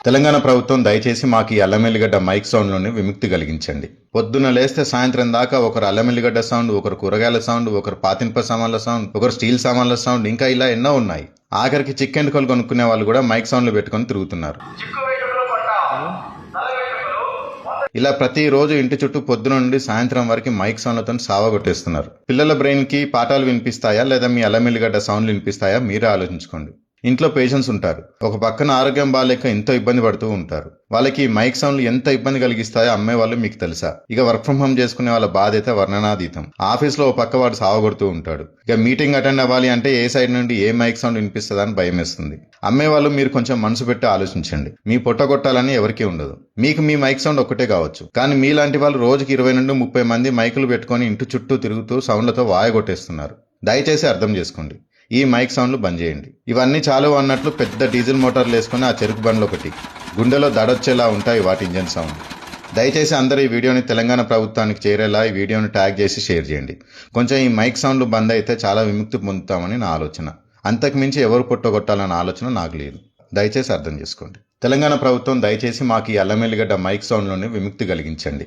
తెలంగాణ ప్రభుత్వం దయచేసి మాకు ఈ అల్లమెల్లిగడ్డ మైక్ సౌండ్ నుండి విముక్తి కలిగించండి. పొద్దున లేస్తే సాయంత్రం దాకా ఒకరు అల్లమెల్లిగడ్డ సౌండ్, ఒకరు కూరగాయల సౌండ్, ఒకరు పాతింప సామాన్ల సౌండ్, ఒకరు స్టీల్ సామాన్ల సౌండ్, ఇంకా ఇలా ఎన్నో ఉన్నాయి. ఆఖరికి చిక్కెండుకలు కొనుక్కునే వాళ్ళు కూడా మైక్ సౌండ్లు పెట్టుకుని తిరుగుతున్నారు. ఇలా ప్రతిరోజు ఇంటి చుట్టూ పొద్దున నుండి సాయంత్రం వరకు మైక్ సౌండ్లతో సావగొట్టేస్తున్నారు. పిల్లల బ్రెయిన్ కి పాఠాలు వినిపిస్తాయా లేదా మీ అల్లమెల్లిగడ్డ సౌండ్లు వినిపిస్తాయా మీరే ఆలోచించుకోండి. ఇంట్లో పేషెంట్స్ ఉంటారు, ఒక పక్కన ఆరోగ్యం బాగాలేక ఎంతో ఇబ్బంది పడుతూ ఉంటారు. వాళ్ళకి మైక్ సౌండ్లు ఎంత ఇబ్బంది కలిగిస్తాయో అమ్మే వాళ్ళు మీకు తెలుసా? ఇక వర్క్ ఫ్రం హోమ్ చేసుకునే వాళ్ళ బాధ్యత వర్ణనాతీతం. ఆఫీస్ లో ఓ పక్క వాడు సావగొడుతూ ఉంటాడు. ఇక మీటింగ్ అటెండ్ అవ్వాలి అంటే ఏ సైడ్ నుండి ఏ మైక్ సౌండ్ వినిపిస్తుందని భయం వేస్తుంది. అమ్మే వాళ్ళు మీరు కొంచెం మనసు పెట్టి ఆలోచించండి. మీ పొట్టగొట్టాలని ఎవరికీ ఉండదు. మీకు మీ మైక్ సౌండ్ ఒక్కటే కావచ్చు, కానీ మీలాంటి వాళ్ళు రోజుకి 20 నుండి 30 మంది మైకులు పెట్టుకుని ఇంటి చుట్టూ తిరుగుతూ సౌండ్లతో వాయగొట్టేస్తున్నారు. దయచేసి అర్థం చేసుకోండి. ఈ మైక్ సౌండ్లు బంద్ చేయండి. ఇవన్నీ చాలు అన్నట్లు పెద్ద డీజిల్ మోటార్లు వేసుకుని ఆ చెరుకు బండ్లో ఒకటి గుండెలో దడొచ్చేలా ఉంటాయి వాటి ఇంజన్ సౌండ్. దయచేసి అందరూ ఈ వీడియోని తెలంగాణ ప్రభుత్వానికి చేరేలా ఈ వీడియోని ట్యాగ్ చేసి షేర్ చేయండి. కొంచెం ఈ మైక్ సౌండ్లు బంద్ అయితే చాలా విముక్తి పొందుతామని నా ఆలోచన. అంతకుమించి ఎవరు పొట్టగొట్టాలన్న ఆలోచన నాకు లేదు. దయచేసి అర్థం చేసుకోండి. తెలంగాణ ప్రభుత్వం దయచేసి మాకు ఈ అల్లమెల్లిగడ్డ మైక్ సౌండ్ నుండి విముక్తి కలిగించండి.